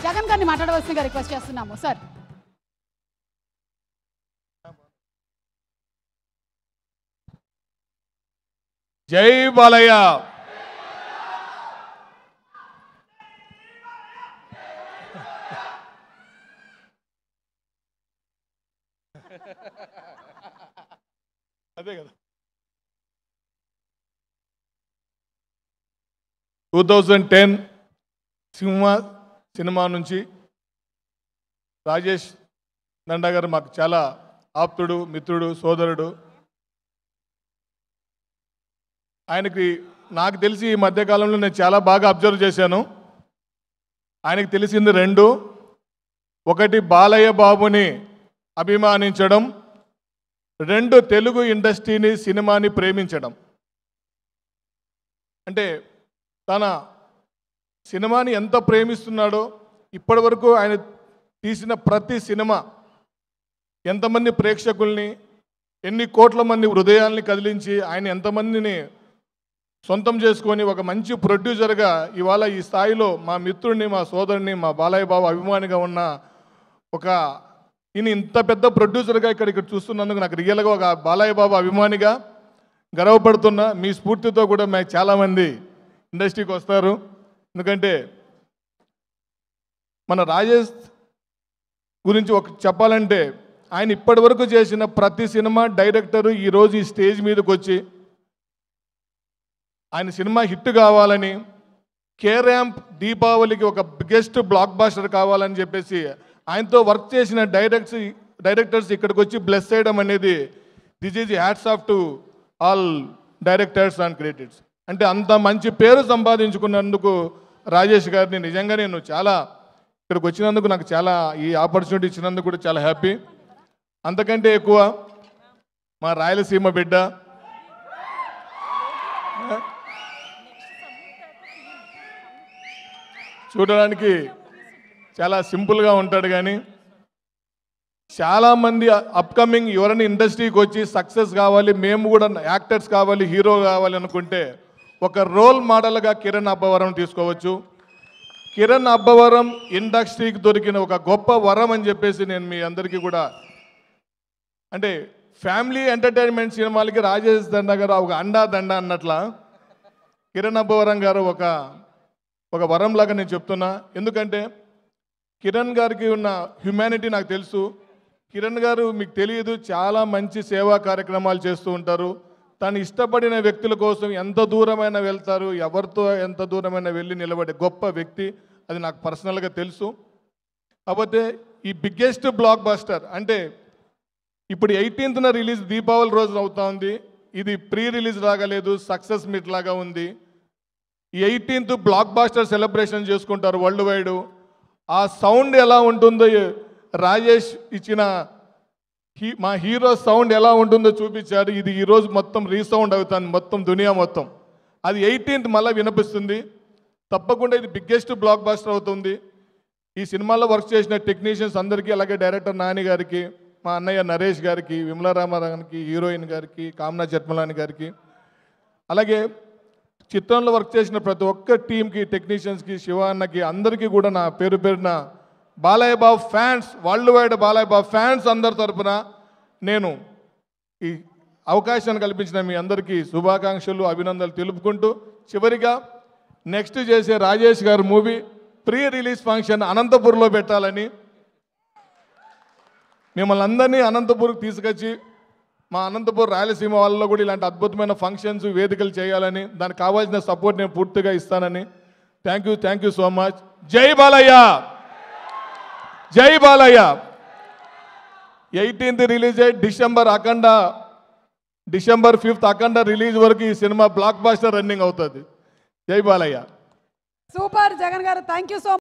జగన్ గారిని మాట్లాడవలసిందిగా రిక్వెస్ట్ చేస్తున్నాము సార్. జై బాలయ్య. అదే కదా 2010 సినిమా నుంచి రాజేష్ దండా గారు మాకు చాలా ఆప్తుడు, మిత్రుడు, సోదరుడు. ఆయనకి నాకు తెలిసి ఈ మధ్యకాలంలో నేను చాలా బాగా అబ్జర్వ్ చేశాను. ఆయనకి తెలిసింది రెండు. ఒకటి బాలయ్య బాబుని అభిమానించడం, రెండు తెలుగు ఇండస్ట్రీని, సినిమాని ప్రేమించడం. అంటే తన సినిమాని ఎంత ప్రేమిస్తున్నాడో, ఇప్పటి వరకు ఆయన తీసిన ప్రతి సినిమా ఎంతమంది ప్రేక్షకుల్ని, ఎన్ని కోట్ల మంది హృదయాల్ని కదిలించి ఆయన ఎంతమందిని సొంతం చేసుకొని ఒక మంచి ప్రొడ్యూసర్గా ఇవాళ ఈ స్థాయిలో మా మిత్రుడిని, మా సోదరుని, మా బాలయ్య బాబు అభిమానిగా ఉన్న ఒక ఈయన ఇంత పెద్ద ప్రొడ్యూసర్గా ఇక్కడ చూస్తున్నందుకు నాకు రియల్గా ఒక బాలయ్య బాబు అభిమానిగా గర్వపడుతున్నా. మీ స్ఫూర్తితో కూడా మాకు చాలామంది ఇండస్ట్రీకి వస్తారు. ఎందుకంటే మన రాజేష్ గురించి ఒక చెప్పాలంటే ఆయన ఇప్పటి వరకు చేసిన ప్రతి సినిమా డైరెక్టరు ఈరోజు ఈ స్టేజ్ మీదకి వచ్చి ఆయన సినిమా హిట్ కావాలని, కే ర్యాంప్ దీపావళికి ఒక బిగ్గెస్ట్ బ్లాక్ బాస్టర్ కావాలని చెప్పేసి ఆయనతో వర్క్ చేసిన డైరెక్టర్స్ ఇక్కడికి వచ్చి బ్లెస్ చేయడం అనేది this is hats off to all directors and creators. అంటే అంత మంచి పేరు సంపాదించుకున్నందుకు రాజేష్ గారిని నిజంగా నేను చాలా ఇక్కడికి వచ్చినందుకు నాకు చాలా ఈ ఆపర్చునిటీ ఇచ్చినందుకు కూడా చాలా హ్యాపీ. అంతకంటే ఎక్కువ మా రాయలసీమ బిడ్డ, చూడడానికి చాలా సింపుల్గా ఉంటాడు, కానీ చాలామంది అప్కమింగ్ ఎవరైనా ఇండస్ట్రీకి వచ్చి సక్సెస్ కావాలి, మేము కూడా యాక్టర్స్ కావాలి, హీరో కావాలి అనుకుంటే ఒక రోల్ మోడల్గా కిరణ్ అబ్బవరం తీసుకోవచ్చు. కిరణ్ అబ్బవరం ఇండస్ట్రీకి దొరికిన ఒక గొప్ప వరం అని చెప్పేసి నేను మీ అందరికీ కూడా, అంటే ఫ్యామిలీ ఎంటర్టైన్మెంట్ సినిమాలకి రాజేష్ దండా గారు ఒక అండా దండ అన్నట్ల కిరణ్ అబ్బవరం గారు ఒక వరంలాగా నేను చెప్తున్నా. ఎందుకంటే కిరణ్ గారికి ఉన్న హ్యుమానిటీ నాకు తెలుసు. కిరణ్ గారు మీకు తెలియదు, చాలా మంచి సేవా కార్యక్రమాలు చేస్తూ ఉంటారు. తను ఇష్టపడిన వ్యక్తుల కోసం ఎంత దూరమైనా వెళ్తారు, ఎవరితో ఎంత దూరమైనా వెళ్ళి నిలబడే గొప్ప వ్యక్తి. అది నాకు పర్సనల్గా తెలుసు. కాకపోతే ఈ బిగ్గెస్ట్ బ్లాక్ బస్టర్ అంటే ఇప్పుడు 18న రిలీజ్, దీపావళి రోజు అవుతా ఉంది. ఇది ప్రీ రిలీజ్ రాగలేదు, సక్సెస్ మీట్ లాగా ఉంది. ఈ 18th బ్లాక్ బాస్టర్ సెలబ్రేషన్ చేసుకుంటారు వరల్డ్ వైడ్. ఆ సౌండ్ ఎలా ఉంటుందో రాజేష్ ఇచ్చిన మా హీరో సౌండ్ ఎలా ఉంటుందో చూపించారు. ఇది ఈరోజు మొత్తం రీసౌండ్ అవుతుంది, మొత్తం దునియా మొత్తం. అది 18th మళ్ళీ వినిపిస్తుంది. తప్పకుండా ఇది బిగ్గెస్ట్ బ్లాక్ బాస్టర్ అవుతుంది. ఈ సినిమాలో వర్క్ చేసిన టెక్నీషియన్స్ అందరికీ, అలాగే డైరెక్టర్ నాని గారికి, మా అన్నయ్య నరేష్ గారికి, విమలా రామారావుకి, హీరోయిన్ గారికి, కామ్నా జట్మలాని గారికి, అలాగే చిత్రంలో వర్క్ చేసిన ప్రతి ఒక్క టీంకి, టెక్నీషియన్స్కి, శివ అన్నకి, అందరికీ కూడా నా పేరు పేరున Balayya Babu fans, world wide Balayya Babu fans అందరి తరఫున నేను ఈ అవకాశాన్ని కల్పించిన మీ అందరికీ శుభాకాంక్షలు, అభినందనలు తెలుపుకుంటూ, చివరిగా నెక్స్ట్ చేసే రాజేష్ గారు మూవీ ప్రీ రిలీజ్ ఫంక్షన్ అనంతపూర్లో పెట్టాలని, మిమ్మల్ని అందరినీ అనంతపూర్కి తీసుకొచ్చి మా అనంతపూర్ రాయలసీమ వాళ్ళలో కూడా ఇలాంటి అద్భుతమైన ఫంక్షన్స్, వేదికలు చేయాలని, దానికి కావాల్సిన సపోర్ట్ నేను పూర్తిగా ఇస్తానని. Thank you so much. జై బాలయ్య, జై బాలయ్య. 18th రిలీజ్ అయ్యి డిసెంబర్ 5th అఖండ రిలీజ్ వరకు ఈ సినిమా బ్లాక్ బాస్టర్ రన్నింగ్ అవుతుంది. జై బాలయ్య. సూపర్ జగన్ గారు, థ్యాంక్ యూ సో